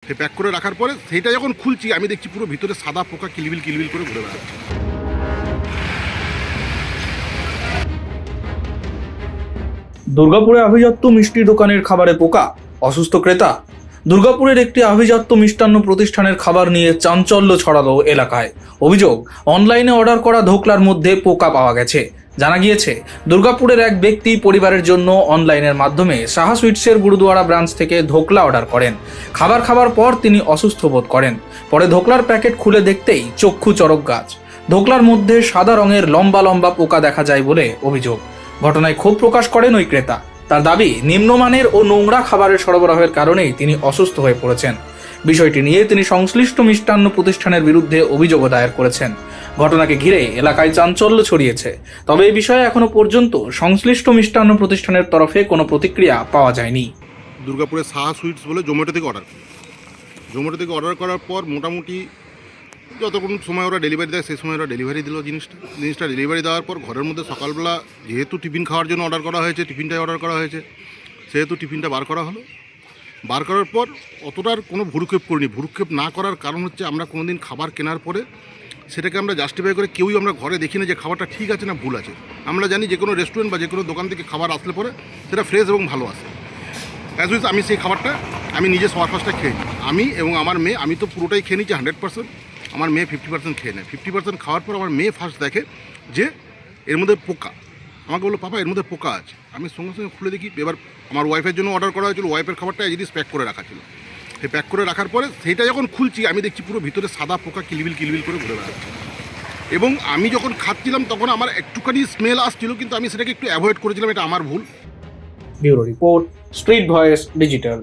সে pack করে রাখার পরে সেইটা যখন খুলছি আমি দেখছি পুরো ভিতরে সাদা পোকা কিলবিল কিলবিল করে ঘুরে বেড়াচ্ছে। দুর্গাপুরে আভিজাত্য মিষ্টি দোকানের খাবারে পোকা, অসুস্থ ক্রেতা। দুর্গাপুরের একটি আভিজাত্য মিষ্টান্ন প্রতিষ্ঠানের খাবার নিয়ে চাঞ্চল্য ছড়ালো এলাকায়। অভিযোগ, অনলাইনে অর্ডার করা ধোকলার মধ্যে পোকা পাওয়া গেছে। জানা গিয়েছে, দুর্গাপুরের এক ব্যক্তি পরিবারের জন্য অনলাইনের মাধ্যমে সাহা সুইটসের গুরুদুয়ারা ব্রাঞ্চ থেকে ধোকলা অর্ডার করেন। খাবার খাওয়ার পর তিনি অসুস্থ বোধ করেন। পরে ধোকলার প্যাকেট খুলে দেখতেই চক্ষু চড়ক গাছ। ধোকলার মধ্যে সাদা রঙের লম্বা লম্বা পোকা দেখা যায় বলে অভিযোগ। ঘটনায় ক্ষোভ প্রকাশ করেন ওই ক্রেতা। তার দাবি, নিম্নমানের ও নোংরা খাবারের সরবরাহের কারণেই তিনি অসুস্থ হয়ে পড়েছেন। বিষয়টি নিয়ে তিনি সংশ্লিষ্ট মিষ্টান্ন প্রতিষ্ঠানের বিরুদ্ধে অভিযোগও দায়ের করেছেন। ঘটনাকে ঘিরে এলাকায় চাঞ্চল্য ছড়িয়েছে। তবে এই বিষয়ে এখনো পর্যন্ত সংশ্লিষ্ট মিষ্টান্ন প্রতিষ্ঠানের তরফে কোনো প্রতিক্রিয়া পাওয়া যায়নি। দুর্গাপুরে সাহা সুইটস বলে জোম্যাটো থেকে অর্ডার করার পর মোটামুটি যতক্ষণ সময় ওরা ডেলিভারি দেয় সেই সময় ওরা ডেলিভারি দিল জিনিসটা ডেলিভারি দেওয়ার পর ঘরের মধ্যে সকালবেলা যেহেতু টিফিন খাওয়ার জন্য অর্ডার করা হয়েছে, টিফিনটাই অর্ডার করা হয়েছে, সেহেতু টিফিনটা বার করা হলো। বার করার পর অতটার কোনো ভুরুক্ষেপ করিনি। ভুরুক্ষেপ না করার কারণ হচ্ছে আমরা কোনো দিন খাবার কেনার পরে সেটাকে আমরা জাস্টিফাই করে কেউই আমরা ঘরে দেখি না যে খাবারটা ঠিক আছে না ভুল আছে। আমরা জানি যে কোনো রেস্টুরেন্ট বা যে কোনো দোকান থেকে খাবার আসলে পরে সেটা ফ্রেশ এবং ভালো আসে। অ্যাজ উইথ আমি সেই খাবারটা আমি নিজে সবার ফার্স্টটা খেয়ে নিই। আমি এবং আমার মেয়ে, আমি তো পুরোটাই খেয়ে নিচ্ছি 100%। আমার মেয়ে 50% খেয়ে নেয়। 50% খাওয়ার পর আমার মেয়ে ফার্স্ট দেখে যে এর মধ্যে পোকা। আমাকে বললো, পাপা এর মধ্যে পোকা আছে। আমি সঙ্গে সঙ্গে খুলে দেখি। এবার আমার ওয়াইফের জন্য অর্ডার করা হয়েছিল, ওয়াইফের খাবারটা এজিডিস প্যাক করে রাখা ছিল। সেই প্যাক করে রাখার পরে সেইটা যখন খুলছি আমি দেখছি পুরো ভিতরে সাদা পোকা কিলবিল কিলবিল করে ঘুরে বেড়াচ্ছে। এবং আমি যখন খাচ্ছিলাম তখন আমার একটুখানি স্মেল আসছিল, কিন্তু আমি সেটাকে একটু অ্যাভয়েড করেছিলাম। এটা আমার ভুল। Bureau report, street voice digital.